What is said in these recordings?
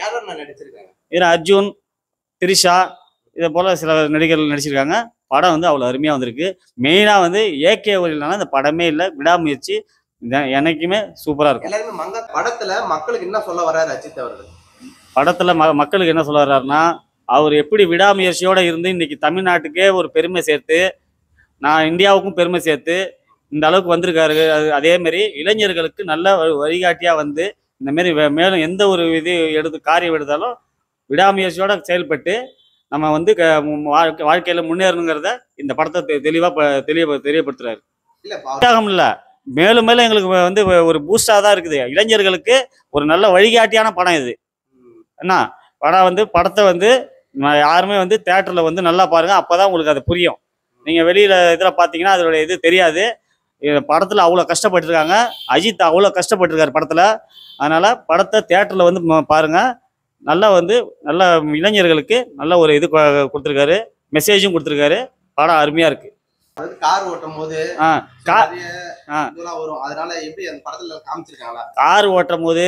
யாரெல்லாம் நடிச்சிருக்காங்க? இதில் அர்ஜுன், திரிஷா இதை போல் சில நடிகர்கள் நடிச்சிருக்காங்க. படம் வந்து அவ்வளோ அருமையாக வந்திருக்கு. மெயினாக வந்து ஏகே ஒலினால இந்த படமே இல்லை, விடாமுயற்சி எனக்குமே சூப்பராக இருக்கும். எல்லாருமே படத்துல மக்களுக்கு என்ன சொல்ல வர்றாரு அஜித் அவர்கள்? படத்தில் மக்களுக்கு என்ன சொல்ல வர்றாருன்னா, அவர் எப்படி விடாமுயற்சியோடு இருந்து இன்னைக்கு தமிழ்நாட்டுக்கே ஒரு பெருமை சேர்த்து, நான் இந்தியாவுக்கும் பெருமை சேர்த்து இந்த அளவுக்கு வந்திருக்காரு. அதேமாரி இளைஞர்களுக்கு நல்ல வழிகாட்டியாக வந்து இந்தமாரி மேலும் எந்த ஒரு காரியம் எடுத்தாலும் விடாமுயற்சியோட செயல்பட்டு நம்ம வந்து வாழ்க்கையில் முன்னேறணுங்கிறத இந்த படத்தை தெரியப்படுத்துறாரு. இல்லை, மேலும் மேலும் எங்களுக்கு வந்து ஒரு பூஸ்டாக தான் இருக்குது. இளைஞர்களுக்கு ஒரு நல்ல வழிகாட்டியான படம் இது. என்ன படம் வந்து படத்தை வந்து யாருமே வந்து தேட்டரில் வந்து நல்லா பாருங்கள், அப்போ தான் உங்களுக்கு அது புரியும். நீங்கள் வெளியில் இதில் பார்த்தீங்கன்னா அதோடைய இது தெரியாது. படத்தில் அவ்வளோ கஷ்டப்பட்டுருக்காங்க, அஜித் அவ்வளோ கஷ்டப்பட்டுருக்காரு படத்தில். அதனால் படத்தை தேட்டரில் வந்து பாருங்கள். நல்லா வந்து நல்ல இளைஞர்களுக்கு நல்ல ஒரு இது கொடுத்துருக்காரு, மெசேஜும் கொடுத்துருக்காரு. படம் அருமையாக இருக்குது. கார் ஓட்டும் போது அதனால எப்படி அந்த படத்துல காமிச்சிருக்காங்களா? கார் ஓட்டும் போது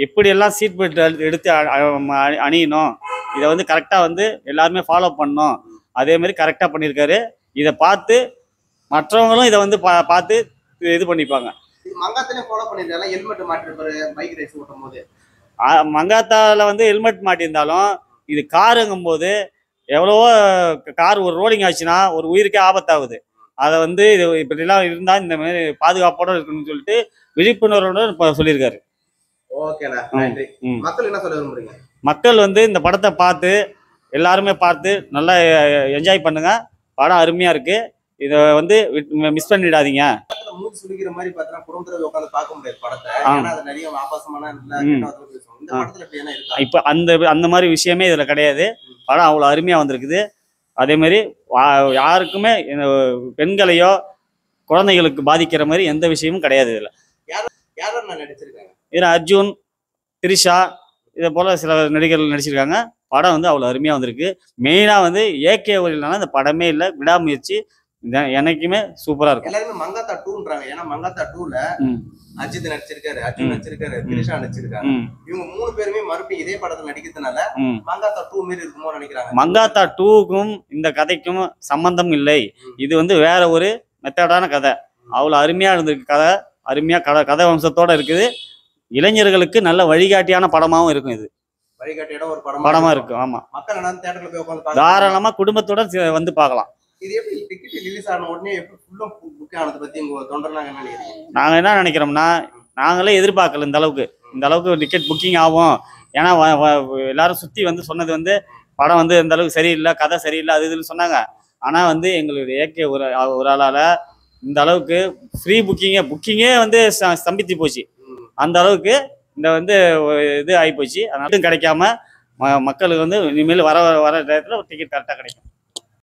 எப்படியெல்லாம் சீட் பெல்ட் எடுத்து அணியணும், இதை வந்து கரெக்டாக வந்து எல்லாருமே ஃபாலோ பண்ணணும், அதேமாரி கரெக்டாக பண்ணியிருக்காரு. இதை பார்த்து மற்றவங்களும் இதை வந்து பார்த்து இது பண்ணிப்பாங்க. மங்காத்தாலே ஃபாலோ பண்ணியிருக்காங்க. ஹெல்மெட் மாட்டிருப்பாரு பைக் ரேஸ் ஓட்டும் போது. மங்காத்தாவில் வந்து ஹெல்மெட் மாட்டியிருந்தாலும் இது காருங்கும் போது எவ்வளவோ கார் ஒரு ரோடிங் ஆச்சுன்னா ஒரு உயிருக்கே ஆபத்தாகுது. அதை வந்து இது இப்படிலாம் இருந்தால் இந்த மாதிரி பாதுகாப்போடு இருக்குன்னு சொல்லிட்டு விழிப்புணர்வோடு இப்போ சொல்லியிருக்காரு. மக்கள் என்ன சொல்ல விரும்புறீங்க? மக்கள் வந்து இந்த படத்தை பார்த்து எல்லாருமே பார்த்து நல்லா என்ஜாய் பண்ணுங்க. படம் அருமையாக இருக்கு. இதை வந்து மிஸ் பண்ணிடாதீங்க. இப்போ அந்த மாதிரி விஷயமே இதில் கிடையாது. படம் அவ்வளோ அருமையாக வந்திருக்குது. அதேமாரி யாருக்குமே பெண்களையோ குழந்தைகளுக்கு பாதிக்கிற மாதிரி எந்த விஷயமும் கிடையாது. இதில் அர்ஜுன், திரிஷா இதை போல் சில நடிகர்கள் நடிச்சிருக்காங்க. படம் வந்து அவ்வளோ அருமையாக வந்திருக்கு. மெயினாக வந்து ஏகே ஒலினால இந்த படமே இல்லை, விடாமுயற்சி எனக்குமே சூப்பராக இருக்கும். எல்லாருமே மங்காத்தா 2ன்றாங்க. ஏன்னா மங்காத்தா 2ல அஜித் நடிச்சிருக்காரு, அர்ஜுன் நடிச்சிருக்காரு, திரிஷா நடிச்சிருக்காங்க. இவங்க 3 பேருமே மறுபடியும் இதே படத்துல நடிக்கிறதுனால மங்காத்தா 2 மாரி இருக்குமோ நினைக்கிறாங்க. மங்காத்தா 2க்கும் இந்த கதைக்கும் சம்பந்தம் இல்லை. இது வந்து வேற ஒரு மெத்தடான கதை. அவ்வளோ அருமையாக இருந்திருக்கு. கதை அருமையாக கதை வம்சத்தோட இருக்குது. இளைஞர்களுக்கு நல்ல வழிகாட்டியான படமாகவும் இருக்கும். இது வழிகாட்டியோட ஒரு படமா இருக்கும். ஆமா, மக்கள் தேட்டர்ல போய் உட்கார்ந்து தாராளமா குடும்பத்துடன் வந்து பார்க்கலாம். இது எப்படி டிக்கெட் ரிலீஸ் ஆன உடனே எப்படி ஃபுல்லா புக் ஆனது பத்தி உங்க தொண்டர்லாம் என்ன நினைக்கிறீங்க? நாங்க என்ன நினைக்கிறோம்னா, நாங்களே எதிர்பார்க்கல இந்த அளவுக்கு டிக்கெட் புக்கிங் ஆகும். ஏன்னா எல்லாரும் சுத்தி வந்து சொன்னது வந்து படம் வந்து இந்த அளவுக்கு சரியில்லை, கதை சரியில்லை, அது இதுன்னு சொன்னாங்க. ஆனா வந்து எங்களுடைய ஏகே ஒரு ஆளால இந்த அளவுக்கு ஃப்ரீ புக்கிங்கே வந்து ஸ்தம்பித்து போச்சு. அந்த அளவுக்கு இந்த வந்து இது ஆகி போச்சு. அதனால கிடைக்காம மக்களுக்கு வந்து இனிமேல் வர டயத்தில் டிக்கெட் கரெக்டாக கிடைக்கும்.